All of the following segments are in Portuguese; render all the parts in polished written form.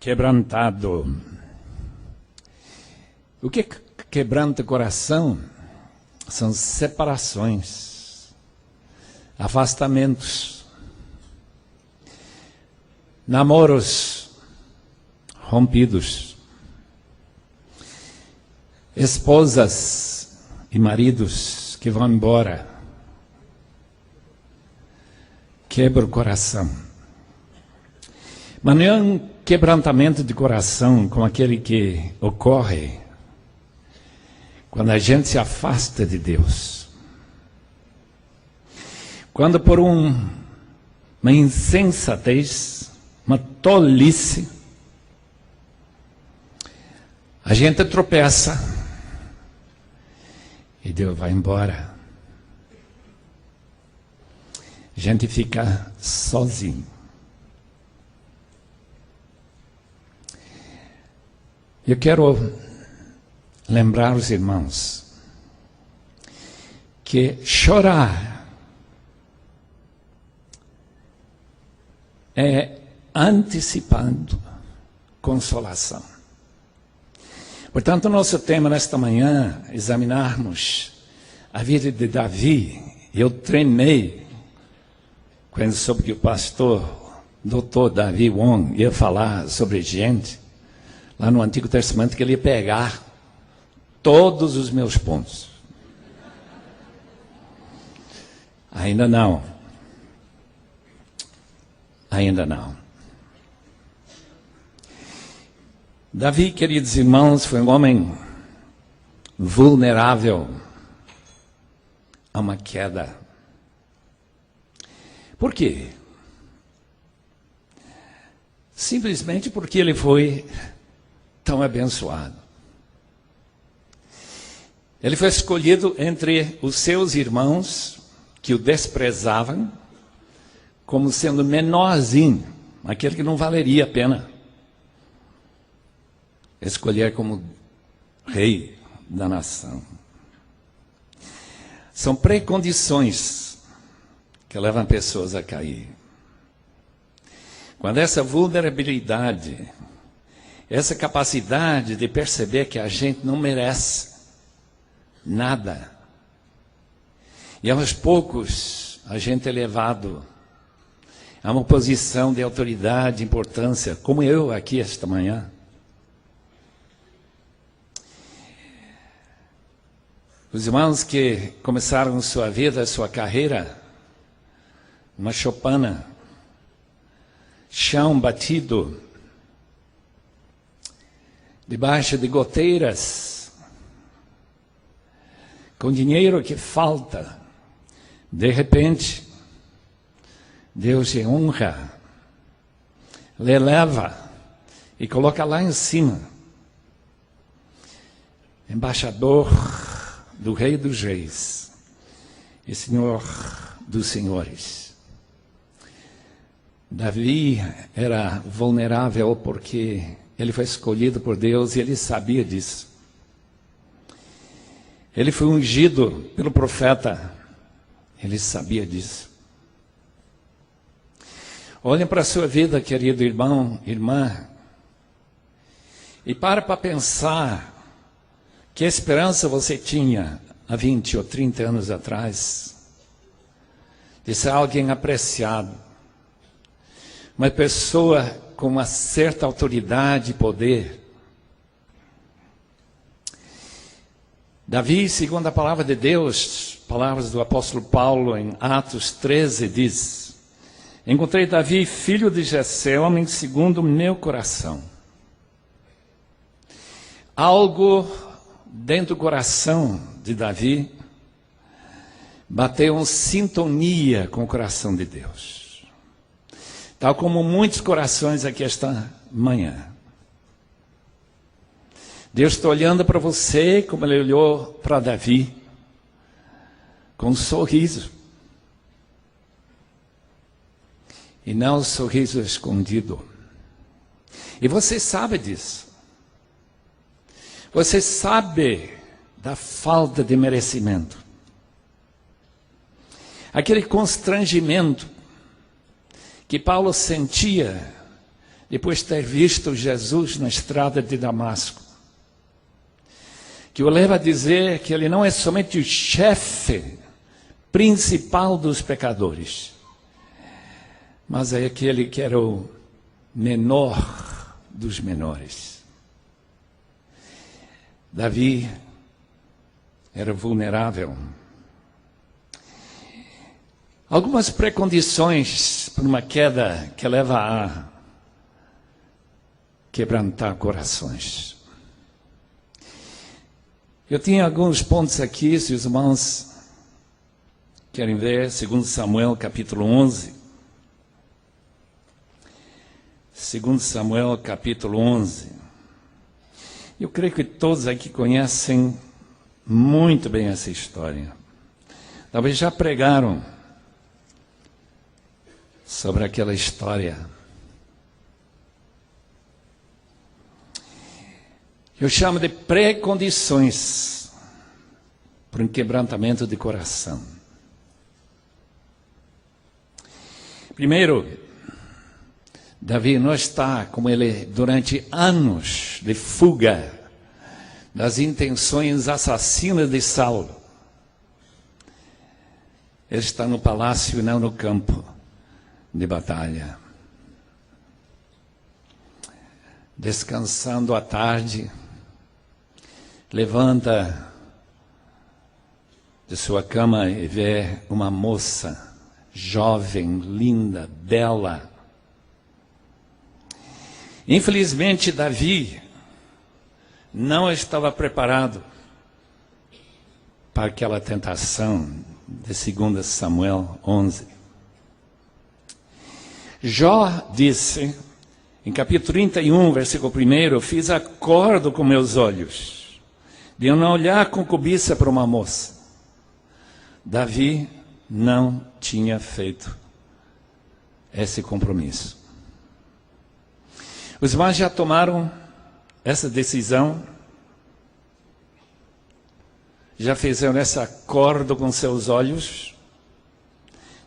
quebrantado. O que quebranta o coração são separações, afastamentos, namoros rompidos, esposas e maridos que vão embora. Quebra o coração. Mas não é um quebrantamento de coração como aquele que ocorre quando a gente se afasta de Deus. Quando por uma insensatez, uma tolice, a gente tropeça e Deus vai embora. A gente fica sozinho. Eu quero lembrar os irmãos que chorar é antecipando consolação. Portanto, nosso tema nesta manhã é examinarmos a vida de Davi. Eu treinei quando soube que o pastor Dr. Davi Wong ia falar sobre gente lá no Antigo Testamento, que ele ia pegar todos os meus pontos. Ainda não. Ainda não. Davi, queridos irmãos, foi um homem vulnerável a uma queda. Por quê? Simplesmente porque ele foi tão abençoado. Ele foi escolhido entre os seus irmãos que o desprezavam como sendo menorzinho, aquele que não valeria a pena escolher como rei da nação. São precondições que levam pessoas a cair. Quando essa vulnerabilidade, essa capacidade de perceber que a gente não merece nada, e aos poucos a gente é levado a uma posição de autoridade, importância, como eu aqui esta manhã. Os irmãos que começaram sua vida, sua carreira, uma choupana, chão batido, debaixo de goteiras, com dinheiro que falta, de repente, Deus lhe honra, lhe eleva e coloca lá em cima, embaixador do Rei dos Reis e Senhor dos Senhores. Davi era vulnerável porque ele foi escolhido por Deus e ele sabia disso. Ele foi ungido pelo profeta, ele sabia disso. Olhem para a sua vida, querido irmão, irmã, e para pensar que esperança você tinha há 20 ou 30 anos atrás de ser alguém apreciado, uma pessoa com uma certa autoridade e poder. Davi, segundo a palavra de Deus, palavras do apóstolo Paulo em Atos 13, diz: encontrei Davi, filho de Jessé, homem segundo o meu coração. Algo dentro do coração de Davi bateu uma sintonia com o coração de Deus. Tal como muitos corações aqui esta manhã. Deus está olhando para você como Ele olhou para Davi, com um sorriso. E não um sorriso escondido. E você sabe disso. Você sabe da falta de merecimento. Aquele constrangimento que Paulo sentia depois de ter visto Jesus na estrada de Damasco, que o leva a dizer que ele não é somente o chefe principal dos pecadores, mas é aquele que era o menor dos menores. Davi era vulnerável. Algumas precondições para uma queda que leva a quebrantar corações. Eu tinha alguns pontos aqui, se os irmãos querem ver, 2 Samuel capítulo 11. 2 Samuel capítulo 11. Eu creio que todos aqui conhecem muito bem essa história. Talvez já pregaram sobre aquela história. Eu chamo de pré-condições para um quebrantamento de coração. Primeiro, Davi não está, como ele, durante anos de fuga das intenções assassinas de Saulo. Ele está no palácio e não no campo de batalha. Descansando à tarde, levanta de sua cama e vê uma moça jovem, linda, bela. Infelizmente, Davi não estava preparado para aquela tentação de 2 Samuel 11. Jó disse, em capítulo 31, versículo 1, fiz acordo com meus olhos, de eu não olhar com cobiça para uma moça. Davi não tinha feito esse compromisso. Os irmãos já tomaram essa decisão? Já fizeram esse acordo com seus olhos?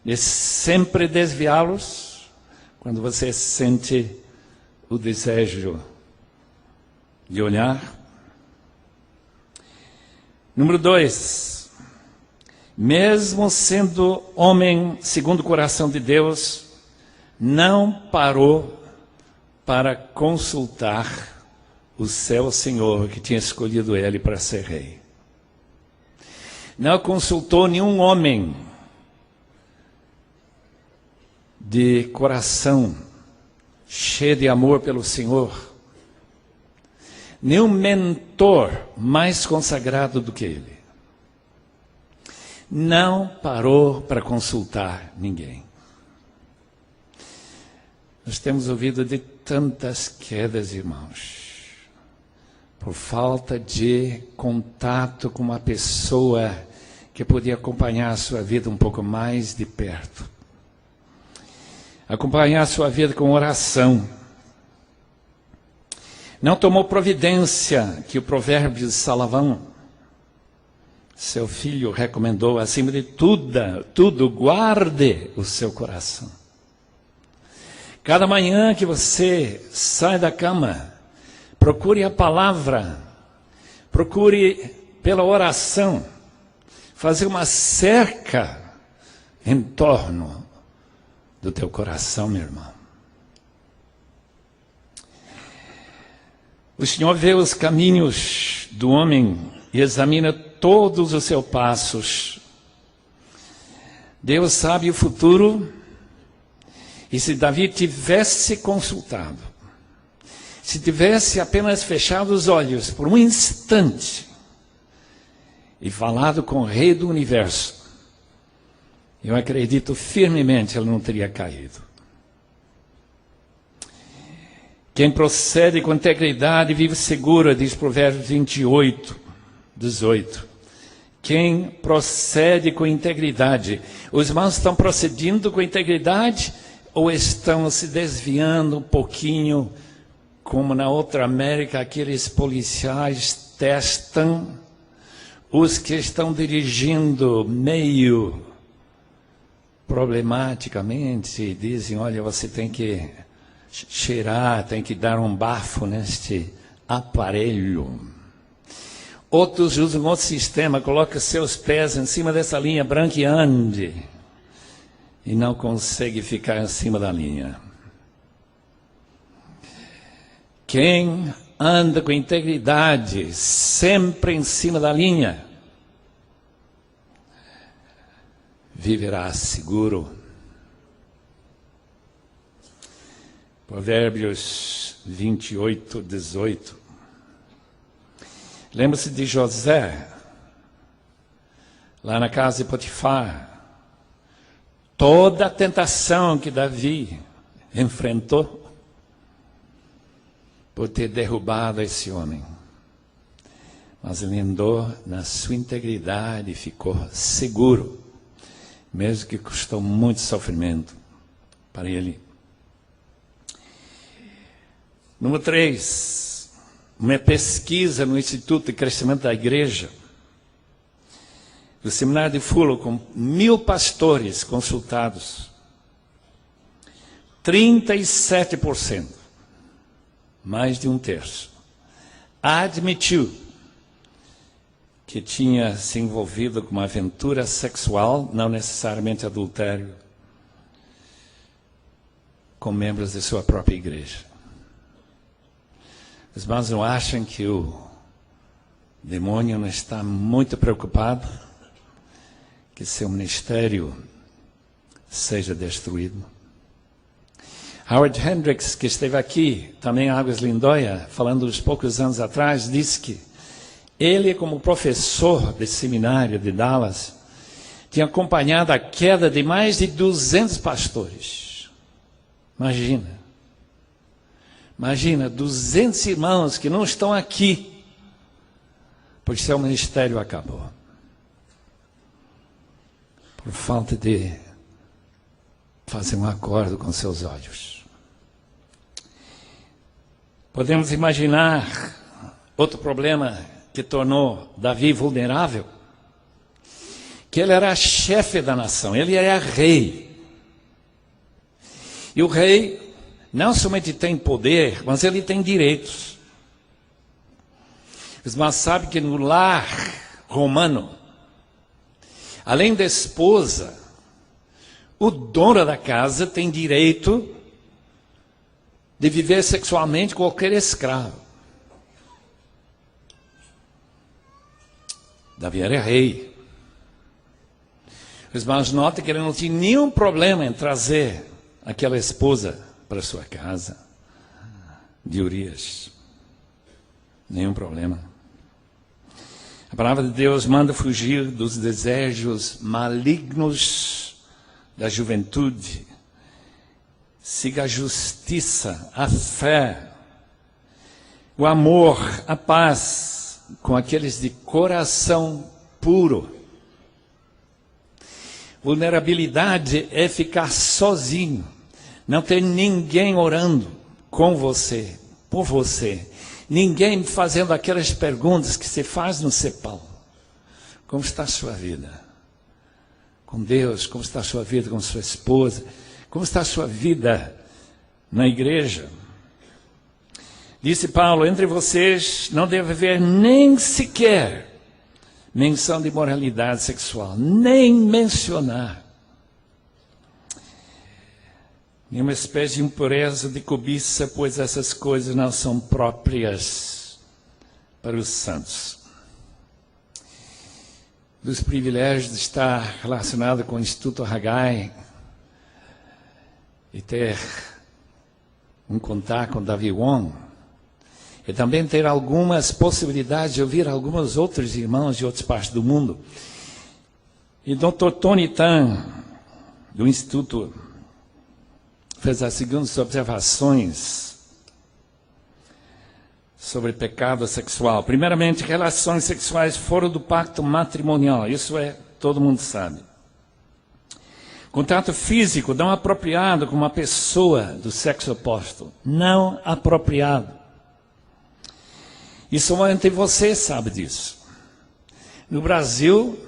De sempre desviá-los quando você sente o desejo de olhar? Número 2. Mesmo sendo homem segundo o coração de Deus, não parou para consultar o seu Senhor, que tinha escolhido ele para ser rei. Não consultou nenhum homem de coração cheio de amor pelo Senhor, nenhum mentor mais consagrado do que ele. Não parou para consultar ninguém. Nós temos ouvido de tantas quedas, irmãos, por falta de contato com uma pessoa que podia acompanhar a sua vida um pouco mais de perto. Acompanhar a sua vida com oração. Não tomou providência que o provérbio de Salomão, seu filho, recomendou, acima de tudo, guarde o seu coração. Cada manhã que você sai da cama, procure a palavra, procure pela oração, fazer uma cerca em torno do teu coração, meu irmão. O Senhor vê os caminhos do homem e examina todos os seus passos. Deus sabe o futuro. E se Davi tivesse consultado, se tivesse apenas fechado os olhos por um instante e falado com o Rei do Universo, eu acredito firmemente ele não teria caído. Quem procede com integridade vive seguro, diz Provérbios 28, 18. Quem procede com integridade. Os irmãos estão procedendo com integridade ou estão se desviando um pouquinho, como na outra América, aqueles policiais testam os que estão dirigindo meio problematicamente, dizem, olha, você tem que cheirar, tem que dar um bafo neste aparelho. Outros usam outro sistema, coloca seus pés em cima dessa linha branca e ande. E não consegue ficar em cima da linha. Quem anda com integridade, sempre em cima da linha, viverá seguro. Provérbios 28, 18. Lembra-se de José, lá na casa de Potifar. Toda a tentação que Davi enfrentou por ter derrubado esse homem. Mas ele andou na sua integridade e ficou seguro, mesmo que custou muito sofrimento para ele. Número 3, uma pesquisa no Instituto de Crescimento da Igreja, do Seminário de Fulham, com 1000 pastores consultados, 37%, mais de um terço, admitiu que tinha se envolvido com uma aventura sexual, não necessariamente adultério, com membros de sua própria igreja. Os irmãos não acham que o demônio não está muito preocupado que seu ministério seja destruído? Howard Hendricks, que esteve aqui, também em Águas Lindóia, falando uns poucos anos atrás, disse que ele, como professor de seminário de Dallas, tinha acompanhado a queda de mais de 200 pastores. Imagina, 200 irmãos que não estão aqui, porque seu ministério acabou. Por falta de fazer um acordo com seus olhos. Podemos imaginar outro problema que tornou Davi vulnerável, que ele era chefe da nação, ele era rei. E o rei não somente tem poder, mas ele tem direitos. Os irmãos sabem que no lar romano, além da esposa, o dono da casa tem direito de viver sexualmente com qualquer escravo. Davi era rei. Os irmãos notam que ele não tinha nenhum problema em trazer aquela esposa para sua casa, de Urias. Nenhum problema. A palavra de Deus manda fugir dos desejos malignos da juventude. Siga a justiça, a fé, o amor, a paz com aqueles de coração puro. Vulnerabilidade é ficar sozinho, não ter ninguém orando com você, por você, ninguém fazendo aquelas perguntas que se faz no CEPAL. Como está a sua vida? Com Deus, como está a sua vida com sua esposa? Como está a sua vida na igreja? Disse Paulo, entre vocês não deve haver nem sequer menção de moralidade sexual, nem mencionar. Nenhuma espécie de impureza, de cobiça, pois essas coisas não são próprias para os santos. Dos privilégios de estar relacionado com o Instituto Haggai e ter um contato com Davi Wong, e também ter algumas possibilidades de ouvir alguns outros irmãos de outras partes do mundo. E Dr. Tony Tan, do Instituto, fez as seguintes observações sobre pecado sexual. Primeiramente, relações sexuais fora do pacto matrimonial. Isso todo mundo sabe. Contato físico não apropriado com uma pessoa do sexo oposto. Não apropriado. E somente você sabe disso. No Brasil,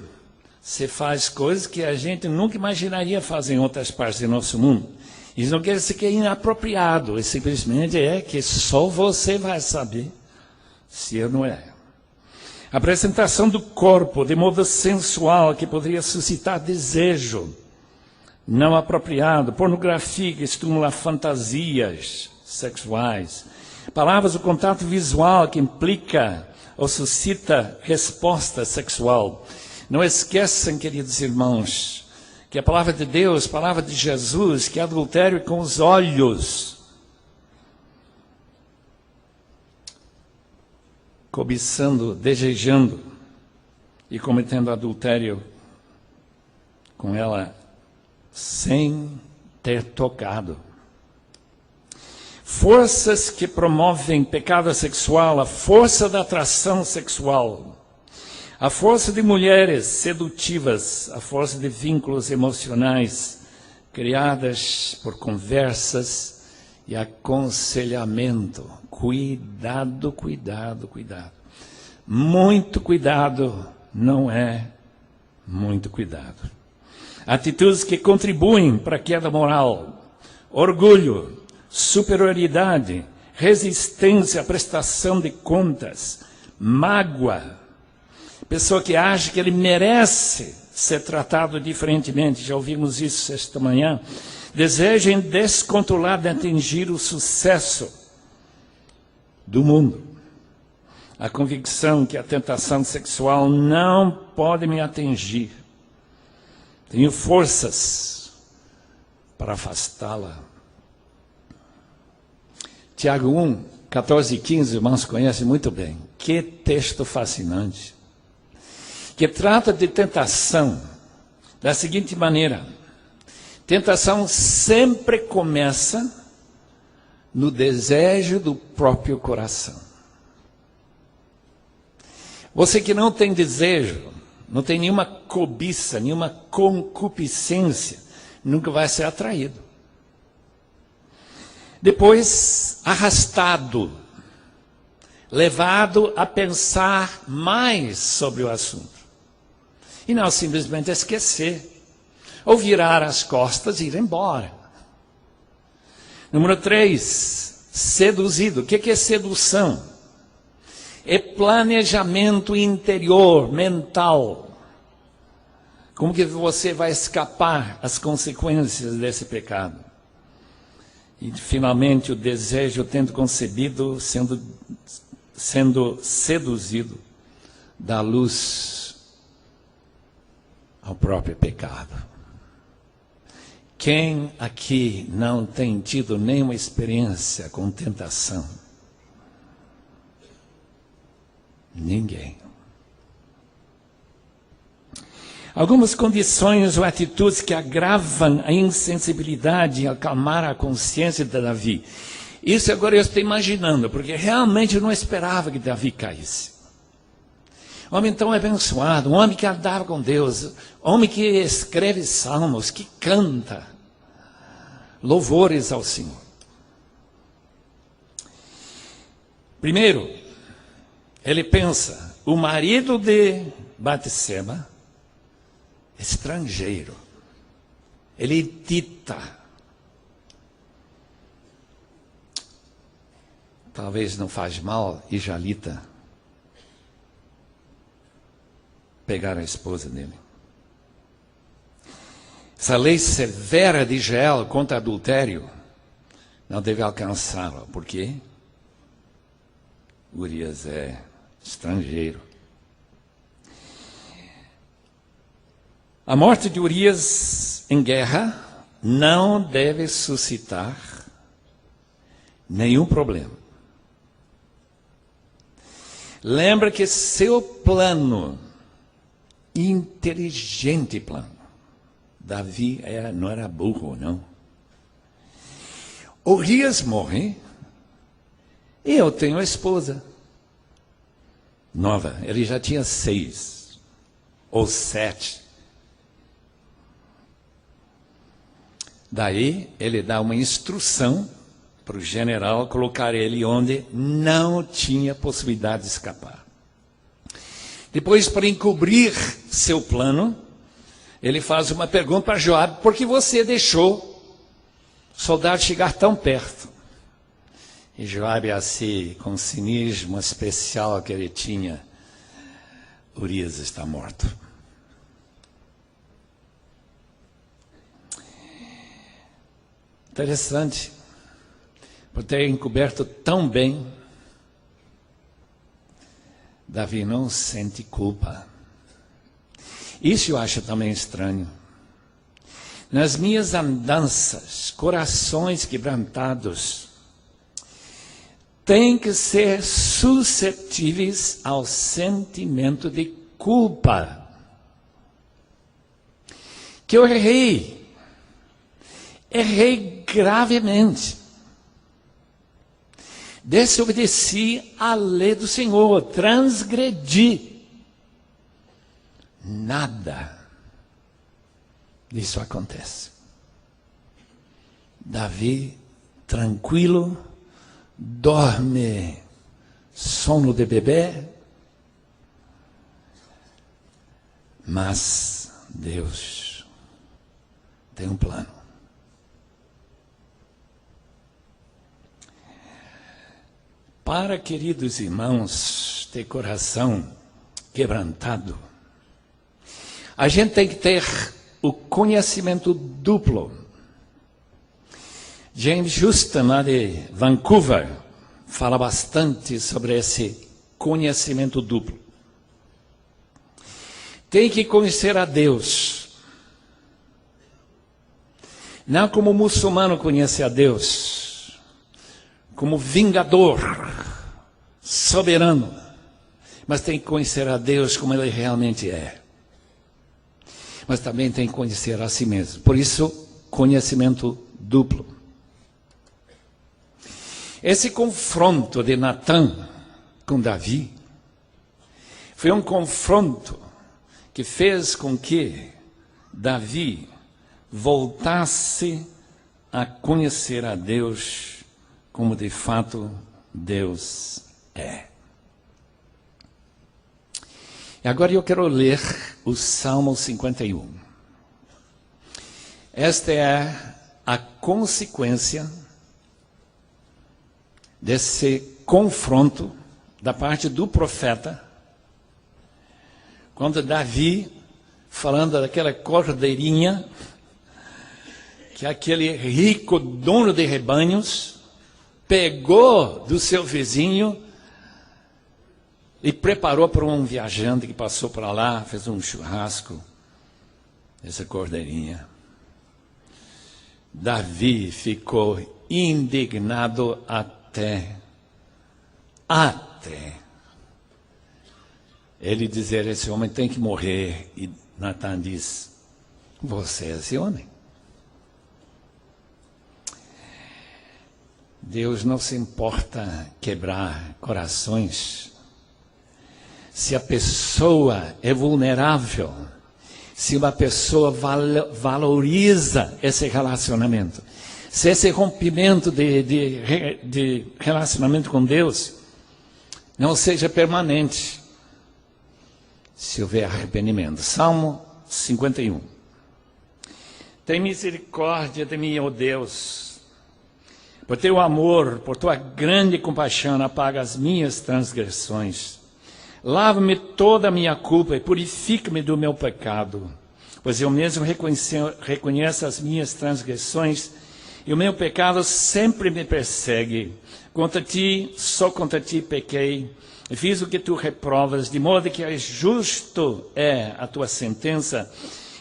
se faz coisas que a gente nunca imaginaria fazer em outras partes do nosso mundo. Isso não quer dizer que é inapropriado, é simplesmente que só você vai saber se não é. A apresentação do corpo de modo sensual que poderia suscitar desejo não apropriado, pornografia que estimula fantasias sexuais, palavras do contato visual que implica ou suscita resposta sexual. Não esqueçam, queridos irmãos, que a palavra de Deus, a palavra de Jesus, que é adultério com os olhos, cobiçando, desejando e cometendo adultério com ela sem ter tocado. Forças que promovem pecado sexual, a força da atração sexual, a força de mulheres sedutivas, a força de vínculos emocionais criadas por conversas e aconselhamento. Cuidado, cuidado, cuidado. Muito cuidado não é muito cuidado. Atitudes que contribuem para a queda moral, orgulho, superioridade, resistência à prestação de contas, mágoa. Pessoa que acha que ele merece ser tratado diferentemente, já ouvimos isso esta manhã. Desejem descontrolado atingir o sucesso do mundo. A convicção que a tentação sexual não pode me atingir. Tenho forças para afastá-la. Tiago 1, 14 e 15, irmãos conhecem muito bem. Que texto fascinante. Que trata de tentação da seguinte maneira. Tentação sempre começa no desejo do próprio coração. Você que não tem desejo, não tem nenhuma cobiça, nenhuma concupiscência, nunca vai ser atraído. Depois, arrastado, levado a pensar mais sobre o assunto. E não simplesmente esquecer, ou virar as costas e ir embora. Número 3, seduzido. O que é sedução? É planejamento interior, mental. Como que você vai escapar às consequências desse pecado? E finalmente o desejo tendo concebido, sendo seduzido, dá luz ao próprio pecado. Quem aqui não tem tido nenhuma experiência com tentação? Ninguém. Algumas condições ou atitudes que agravam a insensibilidade e acalmar a consciência de Davi. Isso agora eu estou imaginando, porque realmente eu não esperava que Davi caísse. Homem tão abençoado, um homem que andava com Deus, homem que escreve salmos, que canta louvores ao Senhor. Primeiro, ele pensa, o marido de Batseba, estrangeiro, ele dita. Talvez não faz mal, Israelita, pegar a esposa dele. Essa lei severa de Israel contra adultério não deve alcançá-la. Por quê? Urias é estrangeiro. A morte de Urias em guerra não deve suscitar nenhum problema. Lembra que seu plano, inteligente plano, Davi não era burro, não. Urias morre e eu tenho a esposa nova. Ele já tinha 6 ou 7. Daí ele dá uma instrução para o general colocar ele onde não tinha possibilidade de escapar. Depois, para encobrir seu plano, ele faz uma pergunta para Joabe: por que você deixou soldado chegar tão perto. E Joabe, assim, com o cinismo especial que ele tinha, Urias está morto. Interessante, por ter encoberto tão bem, Davi não sente culpa. Isso eu acho também estranho. Nas minhas andanças, corações quebrantados têm que ser suscetíveis ao sentimento de culpa. Que eu errei gravemente. Desobedeci à lei do Senhor, transgredi. Nada disso acontece. Davi, tranquilo, dorme, sono de bebê, mas Deus tem um plano. Para, queridos irmãos, ter coração quebrantado, a gente tem que ter o conhecimento duplo. James Houston, lá de Vancouver, fala bastante sobre esse conhecimento duplo. Tem que conhecer a Deus, não como o muçulmano conhece a Deus, como vingador, soberano, mas tem que conhecer a Deus como Ele realmente é. Mas também tem que conhecer a si mesmo. Por isso, conhecimento duplo. Esse confronto de Natã com Davi foi um confronto que fez com que Davi voltasse a conhecer a Deus como de fato Deus é. E agora eu quero ler o Salmo 51. Esta é a consequência desse confronto da parte do profeta, quando Davi, falando daquela cordeirinha, que aquele rico dono de rebanhos pegou do seu vizinho e preparou para um viajante que passou para lá, fez um churrasco, essa cordeirinha. Davi ficou indignado até ele dizer: esse homem tem que morrer. E Natã diz: você é esse homem. Deus não se importa quebrar corações. Se a pessoa é vulnerável, se uma pessoa valoriza esse relacionamento, se esse rompimento de relacionamento com Deus não seja permanente, se houver arrependimento. Salmo 51. Tem misericórdia de mim, ó Deus, por teu amor, por tua grande compaixão, apaga as minhas transgressões. Lava-me toda a minha culpa e purifica-me do meu pecado, pois eu mesmo reconheço as minhas transgressões e o meu pecado sempre me persegue. Só contra ti pequei e fiz o que tu reprovas, de modo que justo é a tua sentença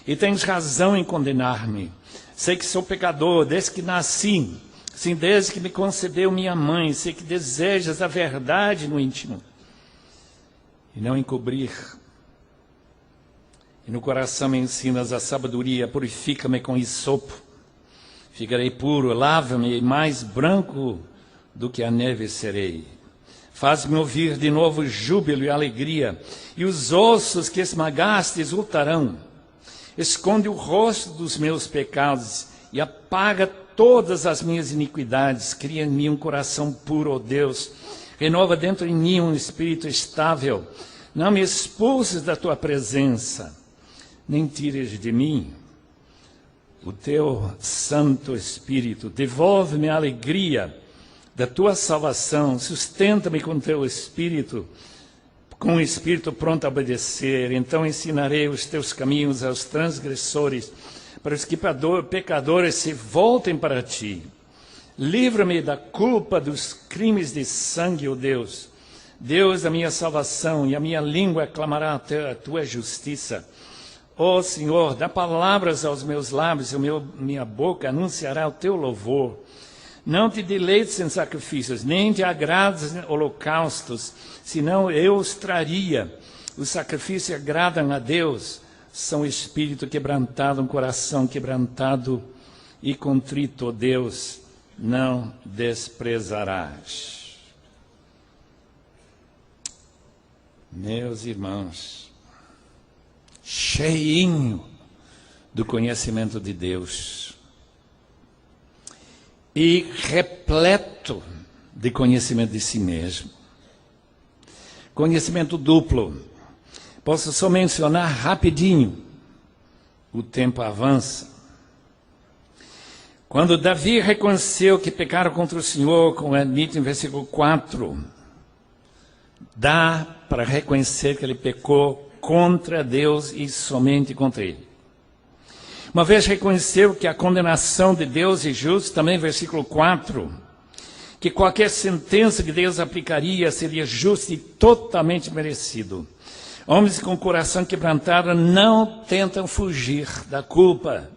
e tens razão em condenar-me. Sei que sou pecador desde que nasci, sim, desde que me concebeu minha mãe. Sei que desejas a verdade no íntimo e não encobrir. E no coração me ensinas a sabedoria. Purifica-me com hisopo, ficarei puro. Lava-me e mais branco do que a neve serei. Faz-me ouvir de novo júbilo e alegria, e os ossos que esmagaste exultarão. Esconde o rosto dos meus pecados e apaga todas as minhas iniquidades. Cria em mim um coração puro, ó Deus. Renova dentro de mim um espírito estável. Não me expulses da tua presença, nem tires de mim o teu Santo Espírito. Devolve-me a alegria da tua salvação. Sustenta-me com teu Espírito, com o Espírito pronto a obedecer. Então ensinarei os teus caminhos aos transgressores, para os que pecadores se voltem para ti. Livra-me da culpa dos crimes de sangue, ó Deus. Deus da minha salvação, e a minha língua clamará a tua justiça. Ó Senhor, dá palavras aos meus lábios, e minha boca anunciará o teu louvor. Não te deleites em sacrifícios, nem te agrades em holocaustos, senão eu os traria. Os sacrifícios agradam a Deus, são espírito quebrantado, um coração quebrantado e contrito, ó Deus, não desprezarás. Meus irmãos, cheinho do conhecimento de Deus e repleto de conhecimento de si mesmo. Conhecimento duplo. Posso só mencionar rapidinho, o tempo avança. Quando Davi reconheceu que pecaram contra o Senhor, como é dito em versículo 4, dá para reconhecer que ele pecou contra Deus e somente contra ele. Uma vez reconheceu que a condenação de Deus é justa, também versículo 4, que qualquer sentença que Deus aplicaria seria justa e totalmente merecido. Homens com coração quebrantado não tentam fugir da culpa.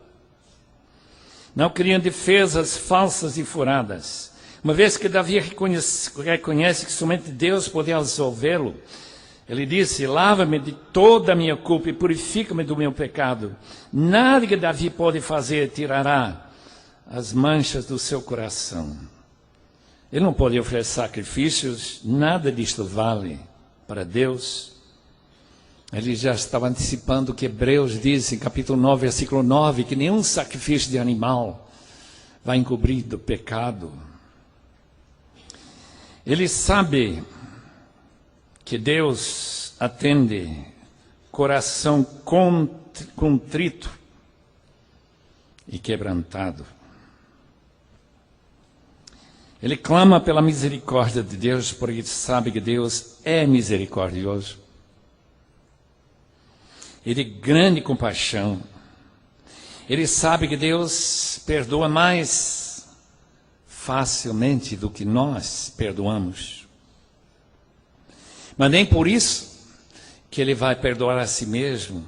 Não criam defesas falsas e furadas. Uma vez que Davi reconhece que somente Deus podia absolvê-lo, ele disse: lava-me de toda a minha culpa e purifica-me do meu pecado. Nada que Davi pode fazer tirará as manchas do seu coração. Ele não pode oferecer sacrifícios, nada disto vale para Deus. Ele já estava antecipando o que Hebreus diz em capítulo 9, versículo 9, que nenhum sacrifício de animal vai encobrir do pecado. Ele sabe que Deus atende coração contrito e quebrantado. Ele clama pela misericórdia de Deus, porque ele sabe que Deus é misericordioso e de grande compaixão. Ele sabe que Deus perdoa mais facilmente do que nós perdoamos. Mas nem por isso que ele vai perdoar a si mesmo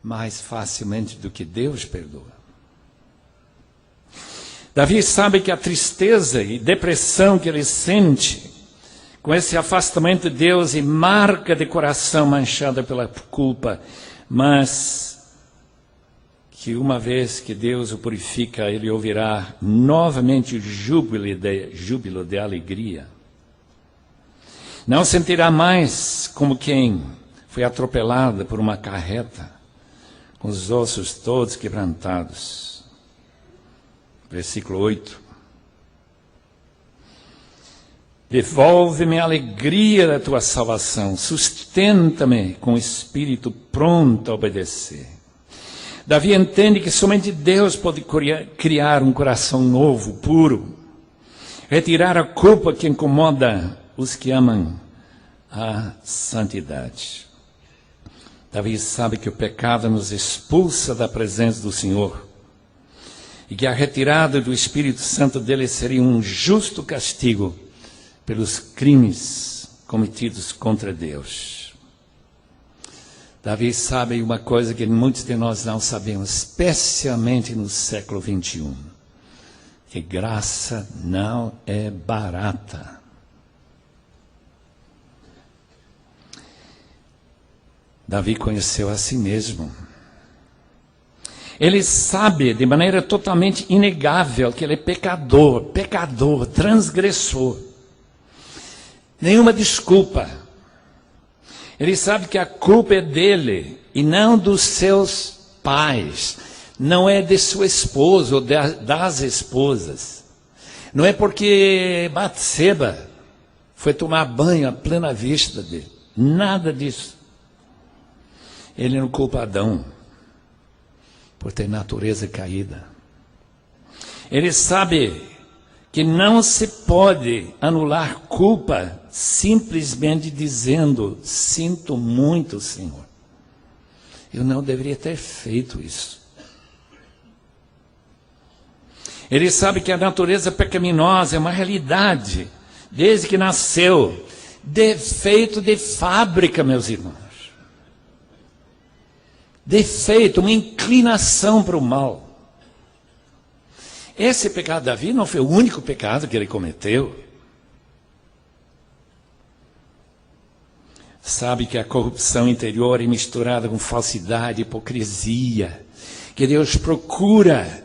mais facilmente do que Deus perdoa. Davi sabe que a tristeza e depressão que ele sente com esse afastamento de Deus e marca de coração manchada pela culpa, mas que uma vez que Deus o purifica, ele ouvirá novamente o júbilo de alegria. Não sentirá mais como quem foi atropelado por uma carreta, com os ossos todos quebrantados. Versículo 8. Devolve-me a alegria da tua salvação, sustenta-me com o espírito pronto a obedecer. Davi entende que somente Deus pode criar um coração novo, puro, retirar a culpa que incomoda os que amam a santidade. Davi sabe que o pecado nos expulsa da presença do Senhor e que a retirada do Espírito Santo dele seria um justo castigo pelos crimes cometidos contra Deus. Davi sabe uma coisa que muitos de nós não sabemos, especialmente no século 21, que graça não é barata. Davi conheceu a si mesmo. Ele sabe de maneira totalmente inegável que ele é pecador, transgressor. Nenhuma desculpa. Ele sabe que a culpa é dele e não dos seus pais. Não é de sua esposa ou das esposas. Não é porque Batseba foi tomar banho à plena vista dele. Nada disso. Ele não culpa Adão. por ter natureza caída. Ele sabe que não se pode anular culpa simplesmente dizendo: sinto muito, Senhor. Eu não deveria ter feito isso. Ele sabe que a natureza pecaminosa é uma realidade desde que nasceu. Defeito de fábrica, meus irmãos. Defeito, uma inclinação para o mal. Esse pecado de Davi não foi o único pecado que ele cometeu. Sabe que a corrupção interior é misturada com falsidade, hipocrisia. Que Deus procura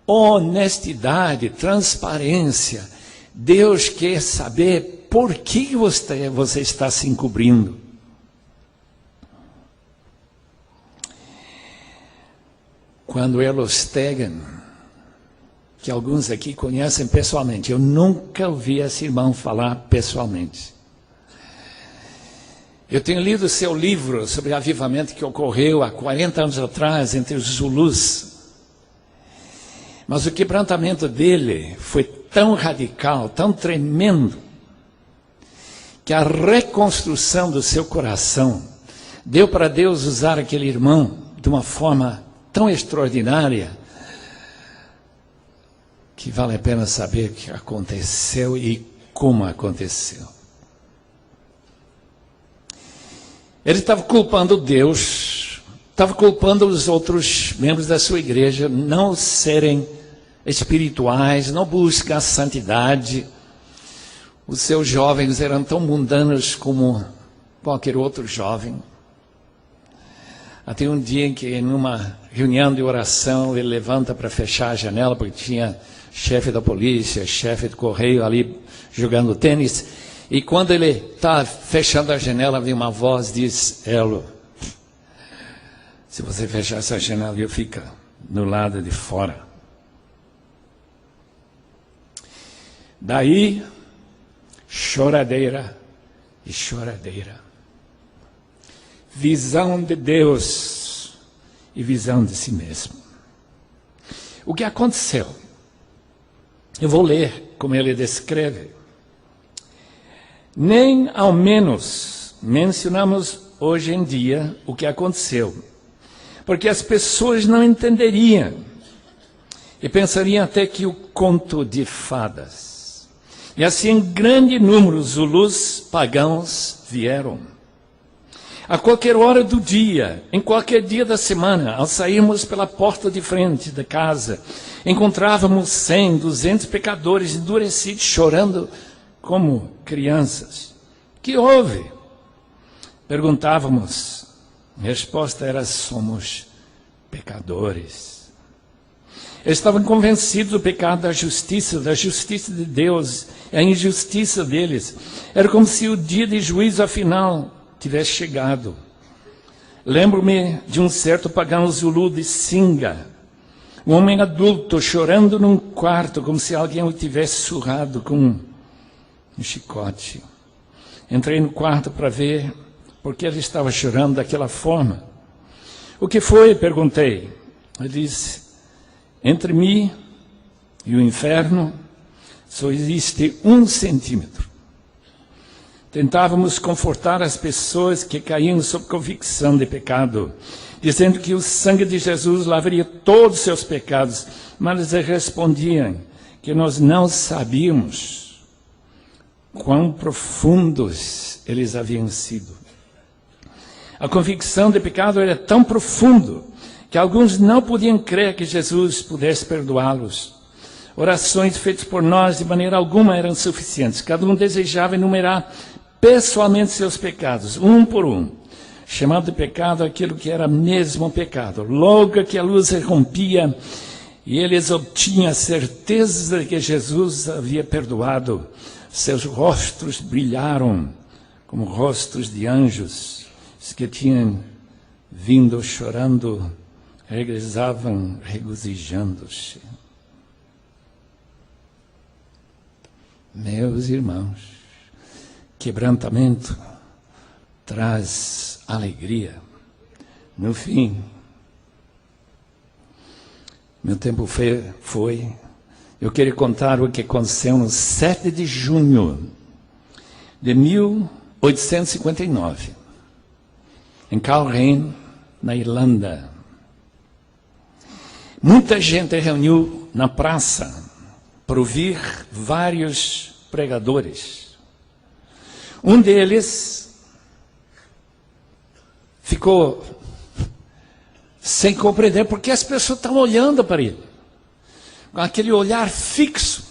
honestidade, transparência. Deus quer saber por que você está se encobrindo. Quando Elo Stegen, que alguns aqui conhecem pessoalmente, eu nunca ouvi esse irmão falar pessoalmente. Eu tenho lido seu livro sobre o avivamento que ocorreu há 40 anos atrás entre os Zulus. Mas o quebrantamento dele foi tão radical, tão tremendo, que a reconstrução do seu coração deu para Deus usar aquele irmão de uma forma tão extraordinária, que vale a pena saber o que aconteceu e como aconteceu. Ele estava culpando Deus, estava culpando os outros membros da sua igreja, não serem espirituais, não buscam a santidade. Os seus jovens eram tão mundanos como qualquer outro jovem. Até um dia em que, numa reunião de oração, ele levanta para fechar a janela, porque tinha chefe da polícia, chefe do correio ali jogando tênis. E quando ele está fechando a janela, vem uma voz e diz: Elo, se você fechar essa janela, eu fico no lado de fora. Daí, choradeira e choradeira. Visão de Deus e visão de si mesmo. O que aconteceu? Eu vou ler como ele descreve. Nem ao menos mencionamos hoje em dia o que aconteceu, porque as pessoas não entenderiam e pensariam até que o conto de fadas. E assim, em grande número, os Zulus pagãos vieram. A qualquer hora do dia, em qualquer dia da semana, ao sairmos pela porta de frente da casa, encontrávamos 100, 200 pecadores endurecidos, chorando como crianças. Que houve? Perguntávamos. A resposta era: somos pecadores. Eles estavam convencidos do pecado, da justiça de Deus, a injustiça deles. Era como se o dia de juízo afinal tivesse chegado. Lembro-me de um certo pagão Zulu de Singa, um homem adulto chorando num quarto, como se alguém o tivesse surrado com um chicote. Entrei no quarto para ver por que ele estava chorando daquela forma. O que foi? Perguntei. Ele disse: entre mim e o inferno só existe 1 centímetro. Tentávamos confortar as pessoas que caíam sob convicção de pecado, dizendo que o sangue de Jesus lavaria todos os seus pecados, mas eles respondiam que nós não sabíamos quão profundos eles haviam sido. A convicção de pecado era tão profundo que alguns não podiam crer que Jesus pudesse perdoá-los. Orações feitas por nós de maneira alguma eram suficientes. Cada um desejava enumerar pessoalmente seus pecados, um por um, chamando de pecado aquilo que era mesmo pecado. Logo que a luz se rompia e eles obtinham a certeza de que Jesus havia perdoado, seus rostos brilharam como rostos de anjos. Os que tinham vindo chorando regressavam regozijando-se. Meus irmãos, quebrantamento traz alegria. No fim, Meu tempo foi. Eu queria contar o que aconteceu no 7 de junho de 1859, em Calrain, na Irlanda. Muita gente reuniu na praça para ouvir vários pregadores. Um deles ficou sem compreender porque as pessoas estavam olhando para ele, com aquele olhar fixo.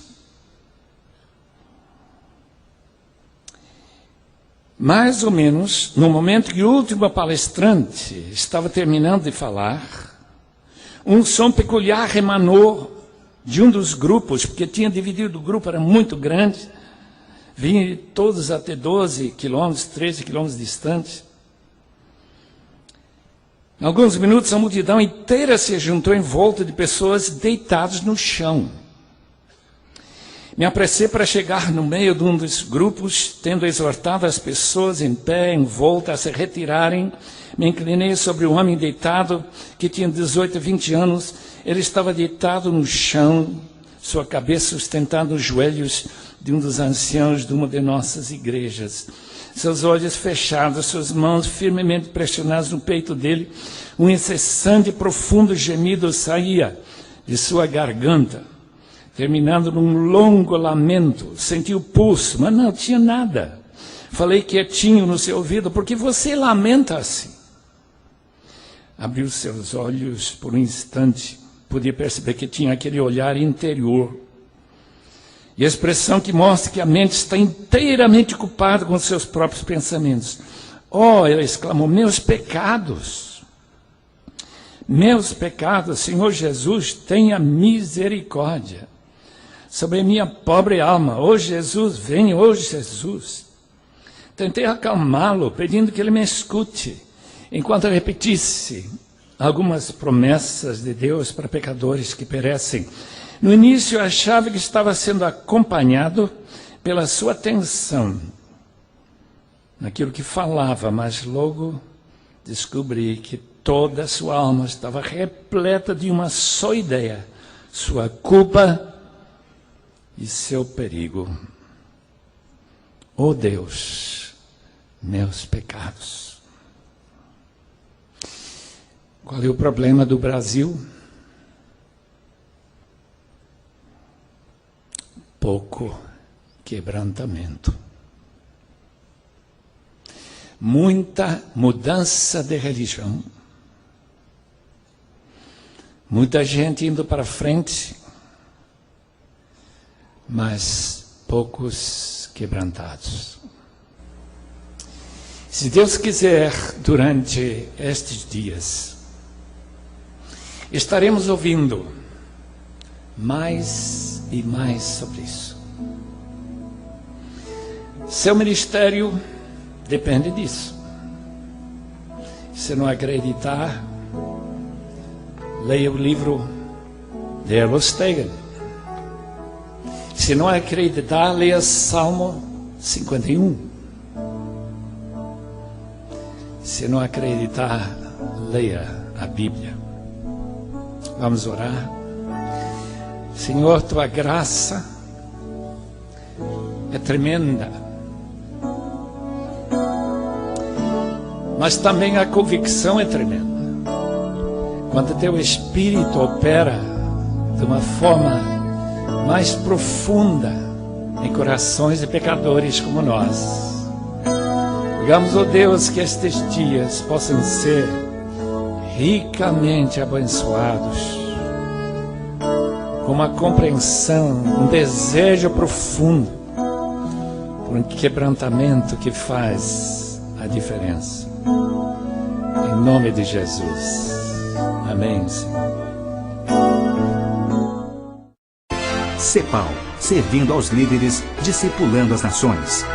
Mais ou menos, no momento que o último palestrante estava terminando de falar, um som peculiar emanou de um dos grupos, porque tinha dividido o grupo, era muito grande, vinha todos até 12 quilômetros, 13 quilômetros distantes. Em alguns minutos, a multidão inteira se juntou em volta de pessoas deitadas no chão. Me apressei para chegar no meio de um dos grupos, tendo exortado as pessoas em pé, em volta, a se retirarem. Me inclinei sobre o homem deitado, que tinha 18 a 20 anos. Ele estava deitado no chão, sua cabeça sustentada nos joelhos de um dos anciãos de uma de nossas igrejas. Seus olhos fechados, suas mãos firmemente pressionadas no peito dele. Um incessante e profundo gemido saía de sua garganta, terminando num longo lamento. Senti o pulso, mas não tinha nada. Falei quietinho no seu ouvido: por que você lamenta assim? Abriu seus olhos por um instante. Podia perceber que tinha aquele olhar interior. E a expressão que mostra que a mente está inteiramente ocupada com seus próprios pensamentos. Oh, ele exclamou: meus pecados, Senhor Jesus, tenha misericórdia sobre a minha pobre alma. Oh Jesus, vem, oh Jesus. Tentei acalmá-lo, pedindo que ele me escute, enquanto eu repetisse algumas promessas de Deus para pecadores que perecem. No início eu achava que estava sendo acompanhado pela sua atenção naquilo que falava, mas logo descobri que toda a sua alma estava repleta de uma só ideia: sua culpa e seu perigo. Oh Deus, meus pecados. Qual é o problema do Brasil? Pouco quebrantamento. Muita mudança de religião. Muita gente indo para frente, mas poucos quebrantados. Se Deus quiser, durante estes dias, estaremos ouvindo mais e mais sobre isso. Seu ministério depende disso. Se não acreditar, leia o livro de Errol Stegen. Se não acreditar, leia Salmo 51. Se não acreditar, leia a Bíblia. Vamos orar. Senhor, tua graça é tremenda, mas também a convicção é tremenda. Quando teu Espírito opera de uma forma mais profunda em corações de pecadores como nós. Rogamos, ó Deus, que estes dias possam ser ricamente abençoados, com uma compreensão, um desejo profundo por um quebrantamento que faz a diferença. Em nome de Jesus. Amém, Senhor. CEPAL, servindo aos líderes, discipulando as nações.